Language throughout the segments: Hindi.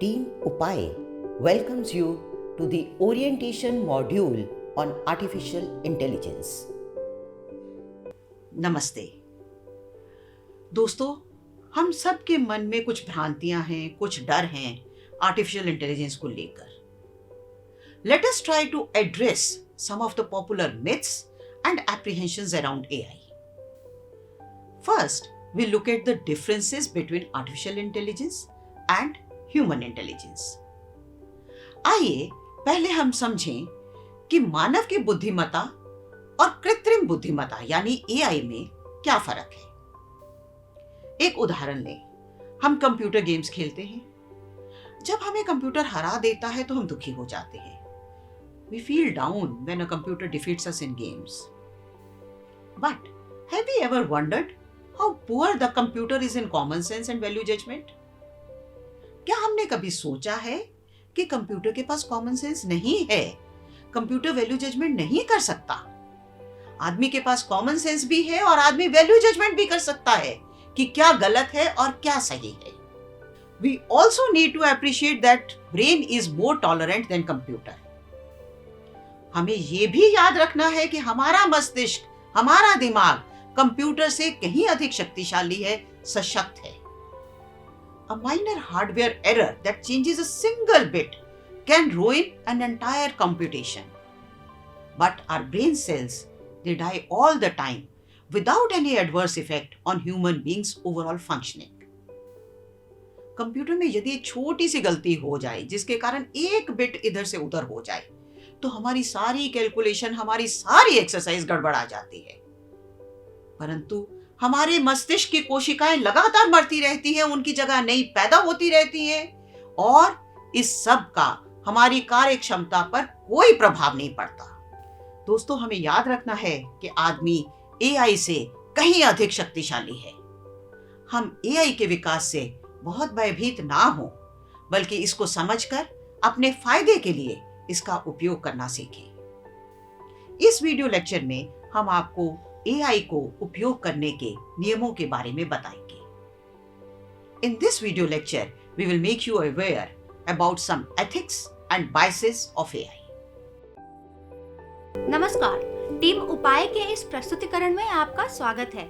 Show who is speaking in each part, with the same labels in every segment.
Speaker 1: Team Upay welcomes you to the orientation module on artificial intelligence.
Speaker 2: नमस्ते दोस्तों, हम सब के मन में कुछ भ्रांतियां हैं, कुछ डर हैं आर्टिफिशियल इंटेलिजेंस को लेकर. Let us try to address some of the popular myths and apprehensions around AI. First, we look at the differences between artificial intelligence and human intelligence. आइए पहले हम समझें कि मानव की बुद्धिमत्ता और कृत्रिम बुद्धिमत्ता यानी AI में क्या फर्क है. एक उदाहरण लें. हम कंप्यूटर गेम्स खेलते हैं. जब हमें कंप्यूटर हरा देता है तो हम दुखी हो जाते हैं. We feel down when a computer defeats us in games. But have we ever wondered how poor the computer is in common sense and value judgment? क्या हमने कभी सोचा है कि कंप्यूटर के पास कॉमन सेंस नहीं है, कंप्यूटर वैल्यू जजमेंट नहीं कर सकता? आदमी के पास कॉमन सेंस भी है और आदमी वैल्यू जजमेंट भी कर सकता है कि क्या गलत है और क्या सही है. We also need to appreciate that brain is more tolerant than computer. हमें ये भी याद रखना है कि हमारा मस्तिष्क, हमारा दिमाग कंप्यूटर से कहीं अधिक शक्तिशाली है, सशक्त है. A minor hardware error that changes a single bit can ruin an entire computation. But our brain cells, they die all the time without any adverse effect on human beings' overall functioning. Computer में यदि एक छोटी सी गलती हो जाए जिसके कारण एक बिट इधर से उधर हो जाए तो हमारी सारी कैलकुलेशन, हमारी सारी एक्सरसाइज गड़बड़ा जाती है. परंतु हमारे मस्तिष्क की कोशिकाएं लगातार मरती रहती हैं, उनकी जगह नई पैदा होती रहती हैं और इस सब का हमारी कार्य क्षमता पर कोई प्रभाव नहीं पड़ता. दोस्तों, हमें याद रखना है कि आदमी एआई से कहीं अधिक शक्तिशाली है. हम एआई के विकास से बहुत भयभीत ना हो, बल्कि इसको समझकर अपने फायदे के लिए इसका उपयोग करना सीखें. इस वीडियो लेक्चर में हम आपको AI को उपयोग करने के नियमों के बारे में बताएंगे. In this video lecture, we will make you aware about some ethics and biases of AI.
Speaker 3: नमस्कार, टीम उपाय के इस प्रस्तुतिकरण में आपका स्वागत है.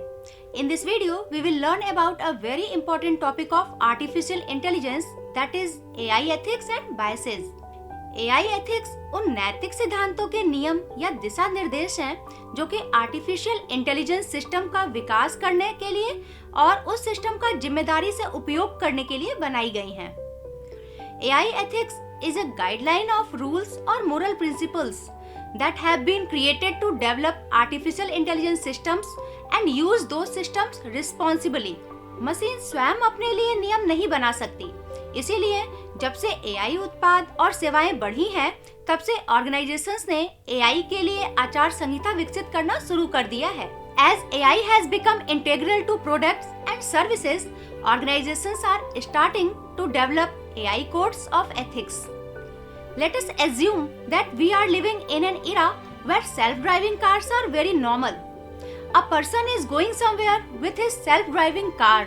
Speaker 3: In this video, we will learn about a very important topic of artificial intelligence, that is AI ethics and biases. AI ethics उन नैतिक सिद्धांतों के नियम या दिशा निर्देश हैं जो कि आर्टिफिशियल इंटेलिजेंस सिस्टम का विकास करने के लिए और उस सिस्टम का जिम्मेदारी से उपयोग करने के लिए बनाई गई हैं. AI ethics is a guideline of rules or moral principles that have been created to develop artificial intelligence systems and use those systems responsibly. Machine स्वयं अपने लिए नियम नहीं बना सकती, इसीलिए जब से AI उत्पाद और सेवाएं बढ़ी हैं, तब से ऑर्गेनाइजेशंस ने AI के लिए आचार संहिता विकसित करना शुरू कर दिया है. As AI has become integral to products and services, organizations are starting to develop AI codes of ethics. Let us assume that we are living in an era where self-driving cars are very normal. A person is going somewhere with his self-driving car.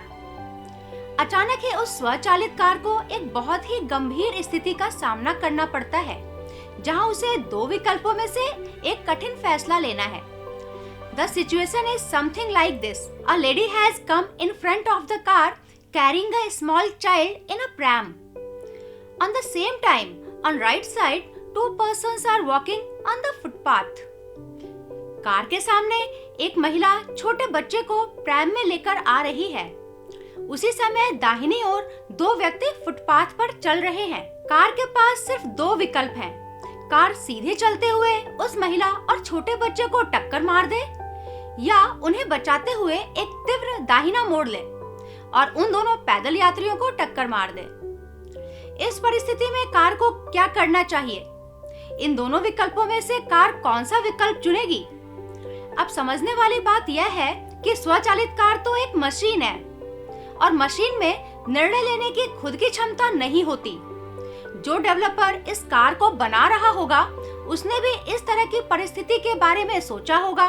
Speaker 3: अचानक ही उस स्वचालित कार को एक बहुत ही गंभीर स्थिति का सामना करना पड़ता है, जहां उसे दो विकल्पों में से एक कठिन फैसला लेना है. The situation is something like this. A lady has come in front of the car carrying a small child in a pram. On the same time, on right side, two persons are walking on the footpath. Car के सामने एक महिला छोटे बच्चे को प्रैम में लेकर आ रही है. उसी समय दाहिनी ओर दो व्यक्ति फुटपाथ पर चल रहे हैं. कार के पास सिर्फ दो विकल्प हैं. कार सीधे चलते हुए उस महिला और छोटे बच्चे को टक्कर मार दे या उन्हें बचाते हुए एक तीव्र दाहिना मोड़ ले और उन दोनों पैदल यात्रियों को टक्कर मार दे. इस परिस्थिति में कार को क्या करना चाहिए? इन दोनों विकल्पों में से कार कौन सा विकल्प चुनेगी? अब समझने वाली बात यह है कि स्वचालित कार तो एक मशीन है और मशीन में निर्णय लेने की खुद की क्षमता नहीं होती. जो डेवलपर इस कार को बना रहा होगा, उसने भी इस तरह की परिस्थिति के बारे में सोचा होगा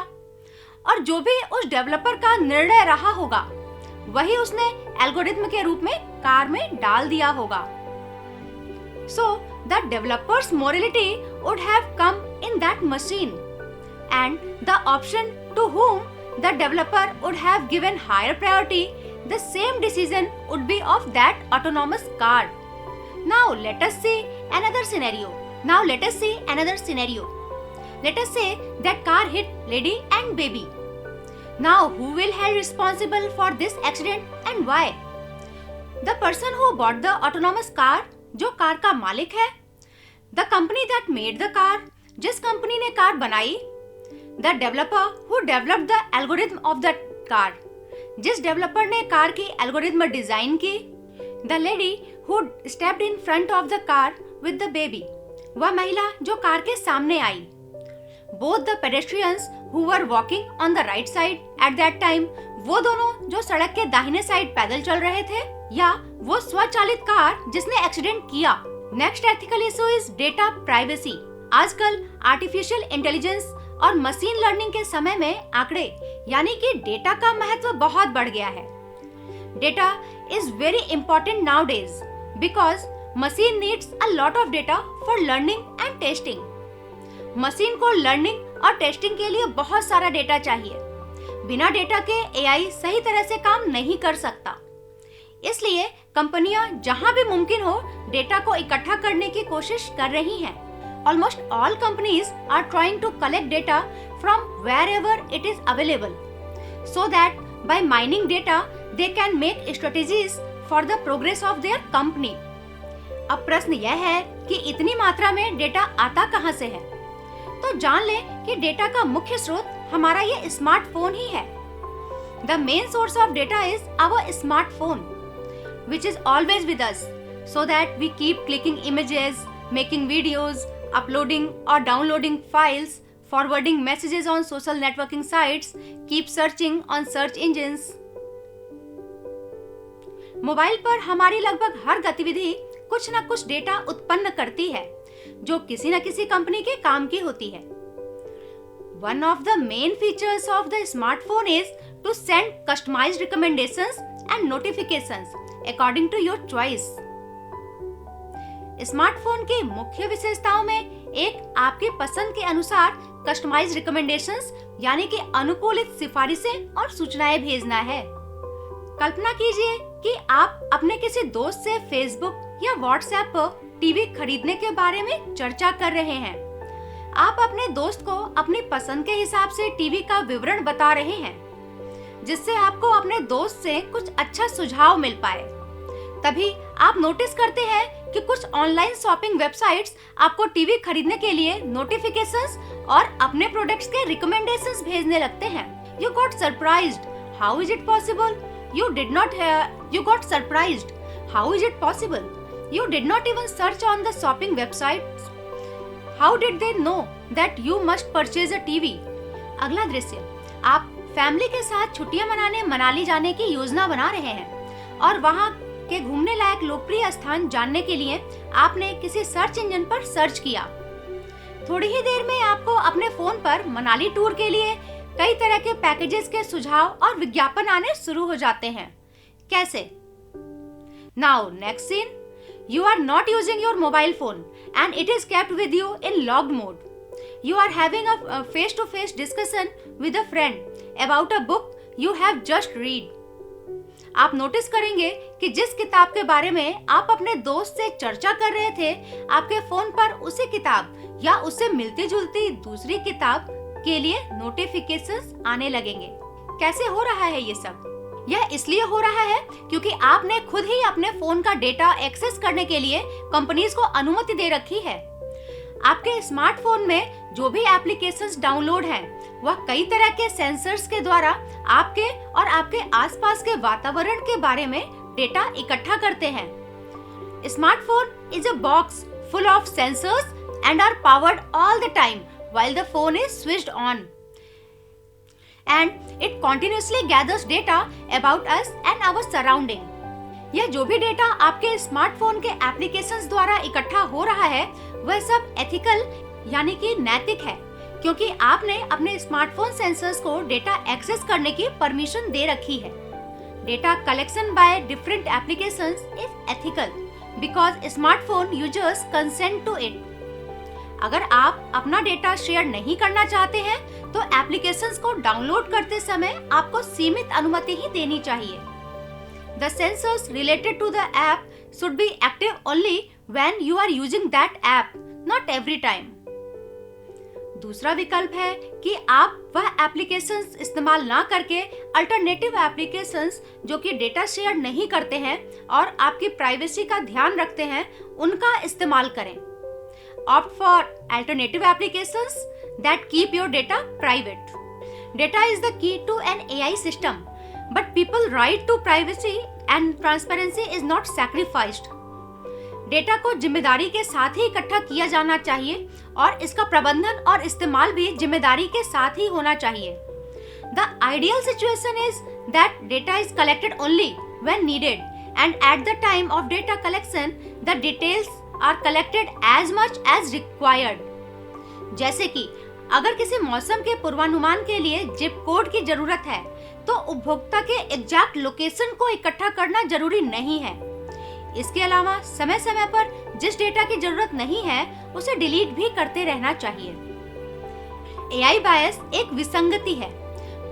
Speaker 3: और जो भी उस डेवलपर का निर्णय रहा होगा, वही उसने एल्गोरिथम के रूप में कार में डाल दिया होगा. So the developer's morality would have come in that machine, and the option to whom the developer would have given higher priority, the same decision would be of that autonomous car. Now let us see another scenario. Let us say that car hit lady and baby. Now who will held responsible for this accident and why? The person who bought the autonomous car, जो कार का मालिक है, the company that made the car, जिस कंपनी ने कार बनाई, the developer who developed the algorithm of the car, जिस डेवलपर ने कार की एल्गोरिथम डिजाइन की, the lady who stepped in front of the car with the baby, वह महिला जो कार के सामने आई, both the pedestrians who were walking on the right side at that time, वो दोनों जो सड़क के दाहिने साइड पैदल चल रहे थे, या वो स्वचालित कार जिसने एक्सीडेंट किया। Next ethical issue is data privacy. आजकल आर्टिफिशियल इंटेलिजेंस और मशीन लर्निंग के समय में आंकड़े यानी कि डेटा का महत्व बहुत बढ़ गया है। Data is very important nowadays because machine needs a lot of data for learning and testing. Machine को लर्निंग और टेस्टिंग के लिए बहुत सारा डेटा चाहिए। बिना डेटा के एआई सही तरह से काम नहीं कर सकता। इसलिए कंपनियां जहां भी मुमकिन हो डेटा को इकट्ठा करने की कोशिश कर रही हैं। Almost all companies are trying to collect data from wherever it is available, so that by mining data they can make strategies for the progress of their company. अब प्रश्न यह है कि इतनी मात्रा में डेटा आता कहां से है? तो जान लें कि डेटा का मुख्य स्रोत हमारा ये स्मार्टफोन ही है। The main source of data is our smartphone, which is always with us, so that we keep clicking images, making videos, uploading or downloading files, forwarding messages on social networking sites, keep searching on search engines. Mobile पर हमारी लगभग हर गतिविधि कुछ न कुछ डेटा उत्पन्न करती है जो किसी न किसी कंपनी के काम की होती है। One of the main features of the smartphone is to send customized recommendations and notifications according to your choice. Smartphone की मुख्य विशेषताओं में एक आपकी पसंद के अनुसार कस्टमाइज्ड रिकमेंडेशंस यानी कि अनुकूलित सिफारिशें और सूचनाएं भेजना है। कल्पना कीजिए कि आप अपने किसी दोस्त से फेसबुक या व्हाट्सएप पर टीवी खरीदने के बारे में चर्चा कर रहे हैं। आप अपने दोस्त को अपनी पसंद के हिसाब से टीवी का विवरण बता रहे हैं, जिससे आपको अपने दोस्त से कुछ अच्छा सुझाव मिल पाए। तभी आप नोटिस करते हैं कि कुछ ऑनलाइन शॉपिंग वेबसाइट्स आपको टीवी खरीदने के लिए नोटिफिकेशंस और अपने प्रोडक्ट्स के रिकमेंडेशंस भेजने लगते हैं। You got surprised. How is it possible? You got surprised. How is it possible? You did not even search on the shopping websites. How did they know that you must purchase a TV? अगला दृश्य, आप फैमिली के साथ छुट्टियां मनाने मनाली जाने की योजना बना रहे हैं और वहां के घूमने लायक लोकप्रिय स्थान जानने के लिए आपने किसी सर्च इंजन पर सर्च किया। थोड़ी ही देर में आपको अपने फोन पर मनाली टूर के लिए कई तरह के पैकेजेस के सुझाव और विज्ञापन आने शुरू हो जाते हैं। कैसे? Now next scene, you are not using your mobile phone and it is kept with you in logged mode. You are having a face-to-face discussion with a friend about a book you have just read. आप नोटिस करेंगे कि जिस किताब के बारे में आप अपने दोस्त से चर्चा कर रहे थे, आपके फोन पर उसी किताब या उससे मिलती जुलती दूसरी किताब के लिए नोटिफिकेशंस आने लगेंगे। कैसे हो रहा है ये सब? यह इसलिए हो रहा है क्योंकि आपने खुद ही अपने फोन का डेटा एक्सेस करने के लिए कंपनीज को अनुमति दे रखी है। आपके स्मार्टफोन में जो भी एप्लीकेशंस डाउनलोड हैं, वह कई तरह के सेंसर्स के द्वारा आपके और आपके आसपास के वातावरण के बारे में डेटा इकट्ठा करते हैं। Smartphone is a box full of sensors and are powered all the time while the phone is switched on, and it continuously gathers data about us and our surrounding. यह जो भी डेटा आपके स्मार्टफोन के एप्लीकेशंस द्वारा इकट्ठा हो रहा है, वह सब एथिकल यानी कि नैतिक है, क्योंकि आपने अपने स्मार्टफोन सेंसर्स को डेटा एक्सेस करने की परमिशन दे रखी है। Data collection by different applications is ethical because smartphone users consent to it. अगर आप अपना डेटा शेयर नहीं करना चाहते हैं तो एप्लीकेशंस को डाउनलोड करते समय आपको सीमित अनुमति ही देनी चाहिए. The sensors related to the app should be active only when you are using that app, not every time. दूसरा विकल्प है कि आप वह एप्लीकेशंस इस्तेमाल ना करके अल्टरनेटिव एप्लीकेशंस जो कि डेटा शेयर नहीं करते हैं और आपकी प्राइवेसी का ध्यान रखते हैं उनका इस्तेमाल करें. Opt for alternative applications that keep your data private. Data is the key to an AI system, but people's right to privacy and transparency is not sacrificed. Data को जिम्मेदारी के साथ ही इकट्ठा किया जाना चाहिए और इसका प्रबंधन और इस्तेमाल भी जिम्मेदारी के साथ ही होना चाहिए. The ideal situation is that data is collected only when needed, and at the time of data collection, the details are collected as much as required. जैसे कि अगर किसी मौसम के पूर्वानुमान के लिए जिप कोड की जरूरत है तो उपभोक्ता के एग्जैक्ट लोकेशन को इकट्ठा करना जरूरी नहीं है. इसके अलावा समय समय पर जिस डेटा की जरूरत नहीं है उसे डिलीट भी करते रहना चाहिए. AI बायस एक विसंगति है.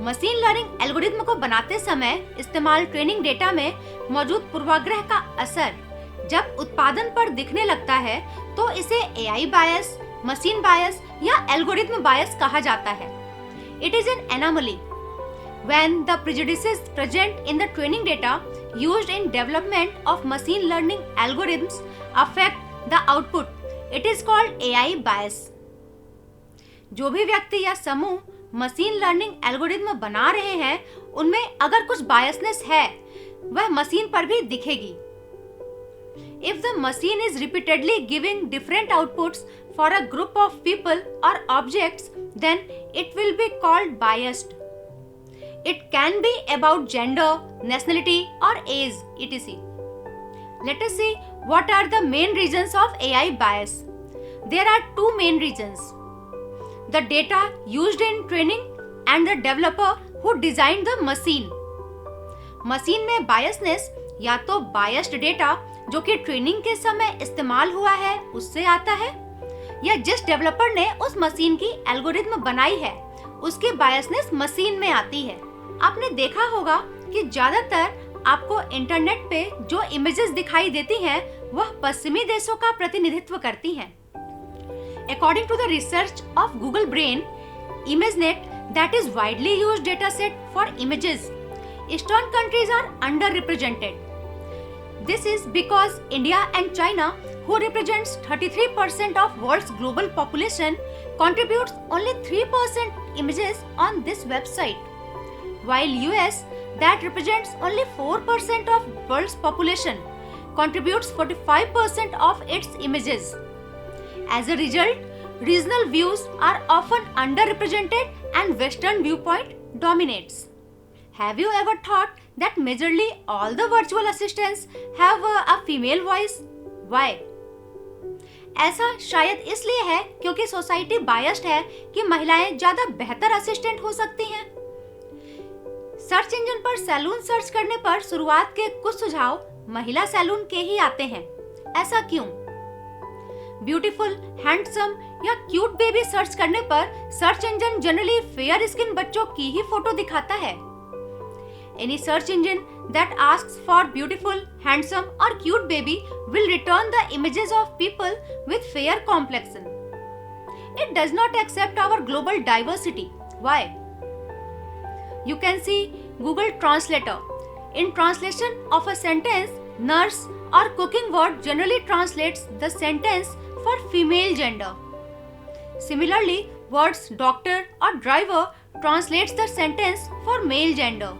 Speaker 3: मशीन लर्निंग एल्गोरिथम को बनाते समय इस्तेमाल ट्रेनिंग डेटा में मौजूद पूर्वाग्रह का असर जब उत्पादन पर दिखने लगता है तो इसे AI बायस, मशीन बायस या एल्गोरिथम बायस कहा जाता है. It is an anomaly when the prejudices present in the training data used in development of machine learning algorithms affect the output. It is called AI bias. जो भी व्यक्ति या समूह मशीन लर्निंग एल्गोरिथम बना रहे हैं उनमें अगर कुछ बायसनेस है वह मशीन पर भी दिखेगी. If the machine is repeatedly giving different outputs for a group of people or objects, then it will be called biased. It can be about gender, nationality or age, etc. Let us see what are the main reasons of AI bias. There are two main reasons: the data used in training and the developer who designed the machine. Machine में बायसनेस या तो बायस्ड डेटा जो कि ट्रेनिंग के समय इस्तेमाल हुआ है उससे आता है या जिस डेवलपर ने उस मशीन की एल्गोरिथम बनाई है उसकी बायसनेस मशीन में आती है. आपने देखा होगा कि ज्यादातर आपको इंटरनेट पे जो इमेजेस दिखाई देती हैं वह पश्चिमी देशों का प्रतिनिधित्व करती हैं. According to the research of Google Brain, ImageNet, that is widely used dataset for images, Eastern countries are underrepresented. This is because India and China, who represents 33% of world's global population, contributes only 3% images on this website, while US, that represents only 4% of world's population, contributes 45% of its images. As a result, regional views are often underrepresented and Western viewpoint dominates. Have you ever thought that majorly all the virtual assistants have a female voice? Why? ऐसा शायद इसलिए है क्योंकि सोसाइटी बायस्ड है कि महिलाएं ज्यादा बेहतर असिस्टेंट हो सकती हैं. सर्च इंजन पर सैलून सर्च करने पर शुरुआत के कुछ सुझाव महिला सैलून के ही आते हैं. ऐसा क्यों? ब्यूटीफुल, हैंडसम या क्यूट बेबी सर्च करने पर search engine generally fair skin बच्चों की ही फोटो दिखाता है. Any search engine that asks for beautiful, handsome or cute baby will return the images of people with fair complexion. It does not accept our global diversity. Why? You can see Google Translator. In translation of a sentence, nurse or cooking word generally translates the sentence for female gender. Similarly, words doctor or driver translates the sentence for male gender.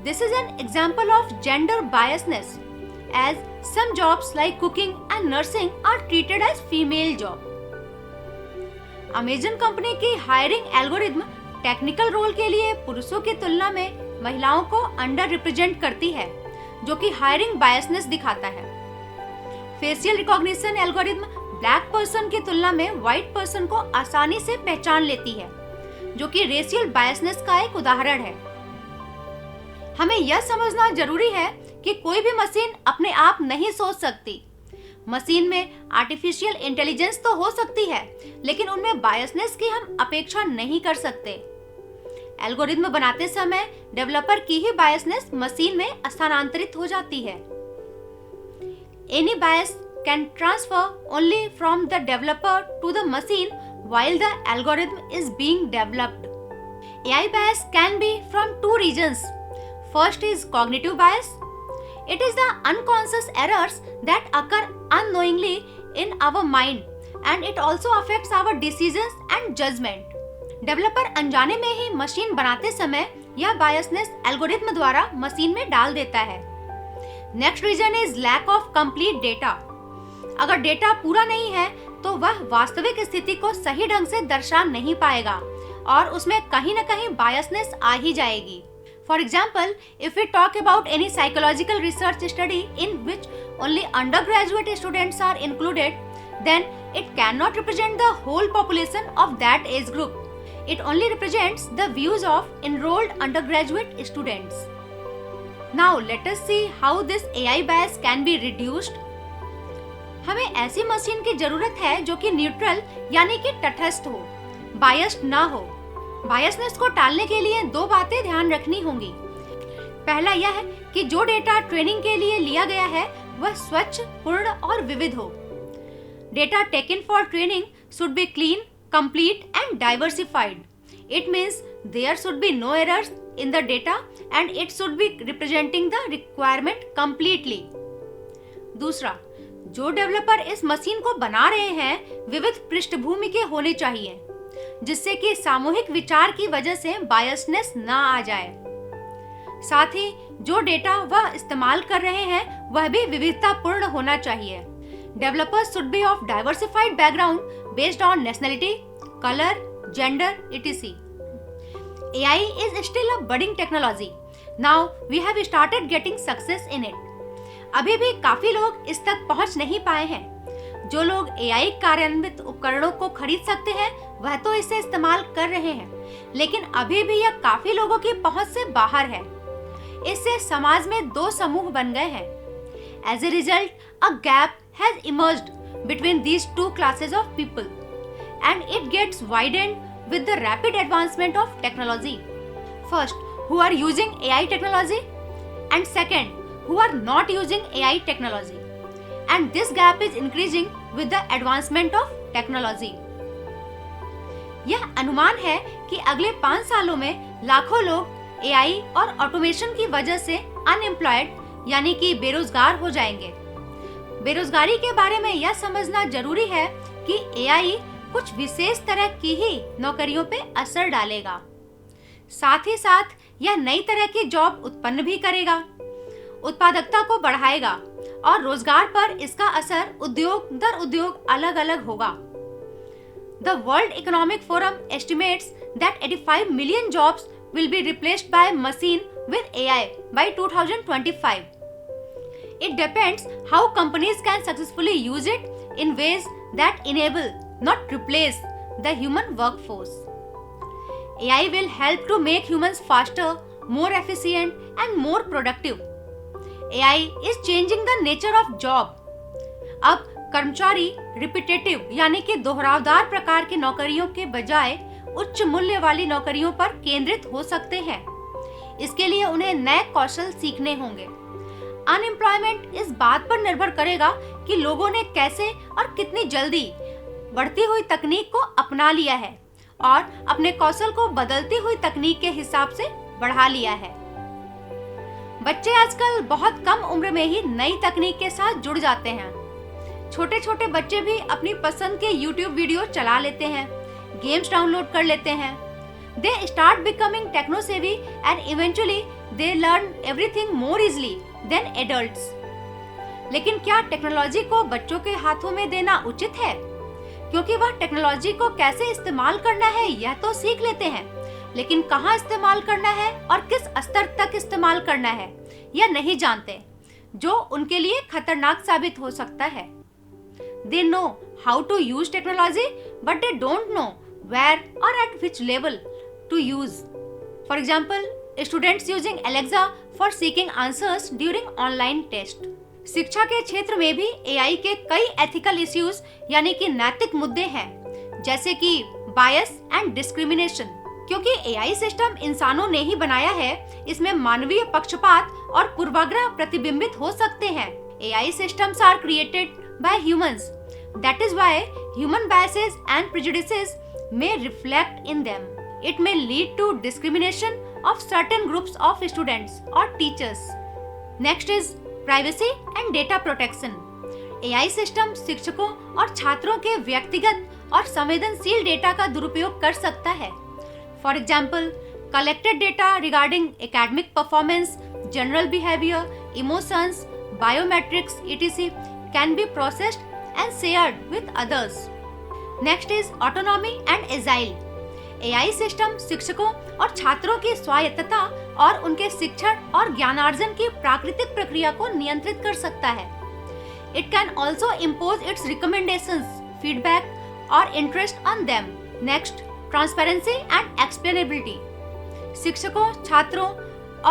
Speaker 3: This is an example of gender biasness, as some jobs like cooking and nursing are treated as female job. Amazon company की हायरिंग एल्गोरिथम टेक्निकल रोल के लिए पुरुषों की तुलना में महिलाओं को अंडर रिप्रेजेंट करती है, जो कि हायरिंग बायसनेस दिखाता है. Facial recognition algorithm black person की तुलना में व्हाइट पर्सन को आसानी से पहचान लेती है, जो कि रेशियल बायसनेस का एक उदाहरण है. हमें यह समझना जरूरी है कि कोई भी मशीन अपने आप नहीं सोच सकती। मशीन में आर्टिफिशियल इंटेलिजेंस तो हो सकती है, लेकिन उनमें बायसनेस की हम अपेक्षा नहीं कर सकते। एल्गोरिथ्म बनाते समय डेवलपर की ही बायसनेस मशीन में स्थानांतरित हो जाती है। Any bias can transfer only from the developer to the machine while the algorithm is being developed. AI bias can be from two regions. First is cognitive bias. It is the unconscious errors that occur unknowingly in our mind, and it also affects our decisions and judgment. Developer अनजाने में ही मशीन बनाते समय यह बायसनेस एल्गोरिथ्म द्वारा मशीन में डाल देता है। Next reason is lack of complete data. अगर डेटा पूरा नहीं है तो वह वास्तविक स्थिति को सही ढंग से दर्शा नहीं पाएगा और उसमें कहीं न कहीं बायसनेस आ ही जाएगी। For example, if we talk about any psychological research study in which only undergraduate students are included, then it can not represent the whole population of that age group. It only represents the views of enrolled undergraduate students. Now let us see how this AI bias can be reduced. हमें ऐसी मशीन की जरूरत है जो कि न्यूट्रल यानी कि तटस्थ हो, बायस्ड ना हो। बायसनेस को टालने के लिए दो बातें ध्यान रखनी होंगी। पहला यह है कि जो डेटा ट्रेनिंग के लिए लिया गया है वह स्वच्छ, पूर्ण और विविध हो। Data taken for training should be clean, complete and diversified. It means there should be no errors in the data and it should be representing the requirement completely. दूसरा, जो डेवलपर इस मशीन को बना रहे हैं विविध पृष्ठभूमि के होने चाहिए, जिससे कि सामूहिक विचार की वजह से बायसनेस ना आ जाए। साथ ही जो डेटा वह इस्तेमाल कर रहे हैं वह भी विविधतापूर्ण होना चाहिए। Developers should be of diversified background based on nationality, color, gender, etc. AI is still a budding technology. Now we have started getting success in it. अभी भी काफी लोग इस तक पहुंच नहीं पाए हैं। जो लोग AI कार्यान्वित उपकरणों को खरीद सकते हैं वह तो इसे इस्तेमाल कर रहे हैं, लेकिन अभी भी यह काफी लोगों की पहुंच से बाहर है। इससे समाज में दो समूह बन गए हैं। As a result, a gap has emerged between these two classes of people, and it gets widened with the rapid advancement of technology. First, who are using AI technology, and second, who are not using AI technology. And this gap is increasing with the advancement of technology. यह अनुमान है कि अगले 5 सालों में लाखों लोग AI और ऑटोमेशन की वजह से अनएम्प्लॉयड यानी कि बेरोजगार हो जाएंगे। बेरोजगारी के बारे में यह समझना जरूरी है कि AI कुछ विशेष तरह की ही नौकरियों पे असर डालेगा। साथ ही साथ यह नई तरह की जॉब उत्पन्न भी करेगा, उत्पादकता को बढ़ाएगा और रोजगार पर इसका असर उद्योग दर उद्योग अलग अलग होगा। The World Economic Forum estimates that 85 million jobs will be replaced by machine with AI by 2025. It depends how companies can successfully use it in ways that enable, not replace, the human workforce. AI will help to make humans faster, more efficient, and more productive. AI is changing the nature of job. अब कर्मचारी रिपीटेटिव यानी कि दोहरावदार प्रकार की नौकरियों के बजाय उच्च मूल्य वाली नौकरियों पर केंद्रित हो सकते हैं। इसके लिए उन्हें नए कौशल सीखने होंगे। अनएम्प्लॉयमेंट इस बात पर निर्भर करेगा कि लोगों ने कैसे और कितनी जल्दी बढ़ती हुई तकनीक को अपना लिया है और अपने कौशल को बदलती हुई तकनीक के हिसाब से बढ़ा लिया है। बच्चे आजकल बहुत कम उम्र में ही नई तकनीक के साथ जुड़ जाते हैं। छोटे छोटे बच्चे भी अपनी पसंद के YouTube वीडियो चला लेते हैं, गेम्स डाउनलोड कर लेते हैं। They start becoming techno savvy and eventually they learn everything more easily than adults. लेकिन क्या टेक्नोलॉजी को बच्चों के हाथों में देना उचित है? क्योंकि वह टेक्नोलॉजी को कैसे इस्तेमाल करना है यह तो सीख लेते हैं, लेकिन कहाँ इस्तेमाल करना है और किस स्तर तक इस्तेमाल करना है यह नहीं जानते, जो उनके लिए खतरनाक साबित हो सकता है। They know how to use technology, but they don't know where or at which level to use. For example, Students using Alexa for seeking answers during online test. शिक्षा के क्षेत्र में भी AI के कई एथिकल इश्यूज यानी कि नैतिक मुद्दे हैं, जैसे कि बायस एंड डिस्क्रिमिनेशन। क्योंकि AI सिस्टम इंसानों ने ही बनाया है, इसमें मानवीय पक्षपात और पूर्वाग्रह प्रतिबिंबित हो सकते हैं। AI systems are created by humans. That is why human biases and prejudices may reflect in them. It may lead to discrimination of certain groups of students or teachers. Next is privacy and data protection. AI system शिक्षकों और छात्रों के व्यक्तिगत और संवेदनशील डेटा का दुरुपयोग कर सकता है। For example, collected data regarding academic performance, general behavior, emotions, biometrics, etc. can be processed and shared with others. Next is autonomy and agile. AI system शिक्षकों और छात्रों की स्वायत्तता और उनके शिक्षण और ज्ञानार्जन की प्राकृतिक प्रक्रिया को नियंत्रित कर सकता है। It can also impose its recommendations, feedback or interest on them. Next, transparency and explainability. शिक्षकों, छात्रों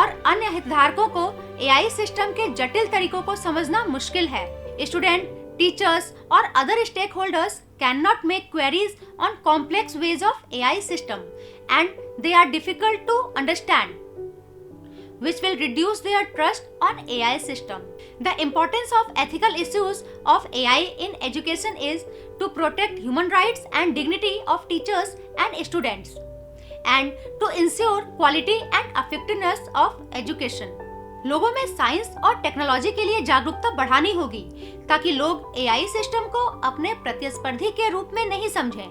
Speaker 3: और अन्य हितधारकों को AI सिस्टम के जटिल तरीकों को समझना मुश्किल है। Student, teachers or other stakeholders cannot make queries on complex ways of AI system and they are difficult to understand, which will reduce their trust on AI system. The importance of ethical issues of AI in education is to protect human rights and dignity of teachers and students and to ensure quality and effectiveness of education. लोगों में साइंस और टेक्नोलॉजी के लिए जागरूकता बढ़ानी होगी ताकि लोग AI सिस्टम को अपने प्रतिस्पर्धी के रूप में नहीं समझें,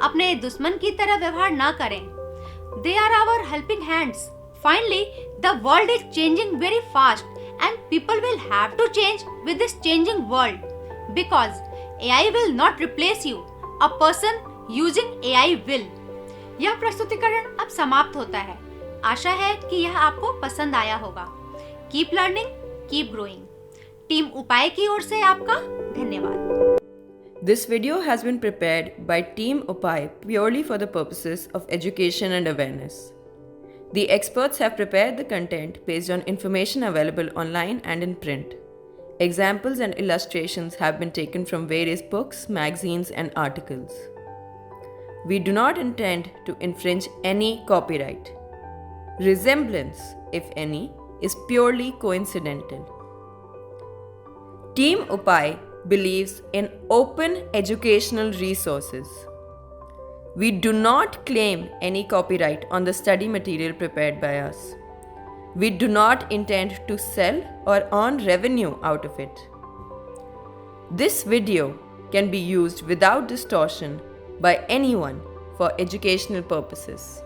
Speaker 3: अपने दुश्मन की तरह व्यवहार ना करें। They are our helping hands. Finally, the world is changing very fast and people will have to change with this changing world because AI will not replace you. A person using AI will. यह प्रस्तुतिकरण अब समाप्त होता है। आशा है कि यह आपको पसंद आया होगा। Keep learning, keep growing. Team उपाय की ओर से आपका धन्यवाद।
Speaker 4: This video has been prepared by Team Upai purely for the purposes of education and awareness. The experts have prepared the content based on information available online and in print. Examples and illustrations have been taken from various books, magazines, and articles. We do not intend to infringe any copyright. Resemblance, if any, is purely coincidental. Team Upai believes in open educational resources. We do not claim any copyright on the study material prepared by us. We do not intend to sell or earn revenue out of it. This video can be used without distortion by anyone for educational purposes.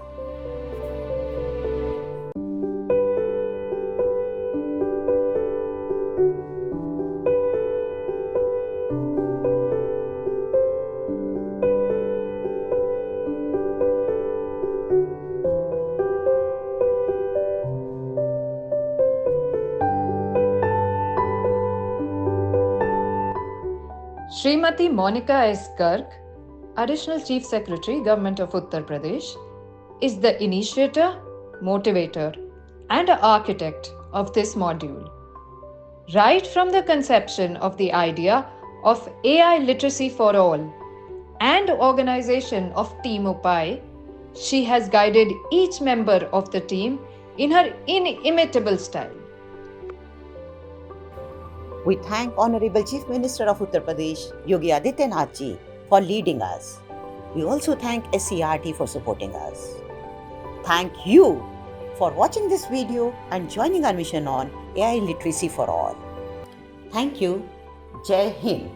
Speaker 5: Srimati Monica S. Garg, Additional Chief Secretary, Government of Uttar Pradesh, is the initiator, motivator, and architect of this module. Right from the conception of the idea of AI literacy for all and organization of Team Upai, she has guided each member of the team in her inimitable style.
Speaker 1: We thank Honorable Chief Minister of Uttar Pradesh, Yogi Adityanath ji, for leading us. We also thank SCRT for supporting us. Thank you for watching this video and joining our mission on AI literacy for all. Thank you. Jai Hind.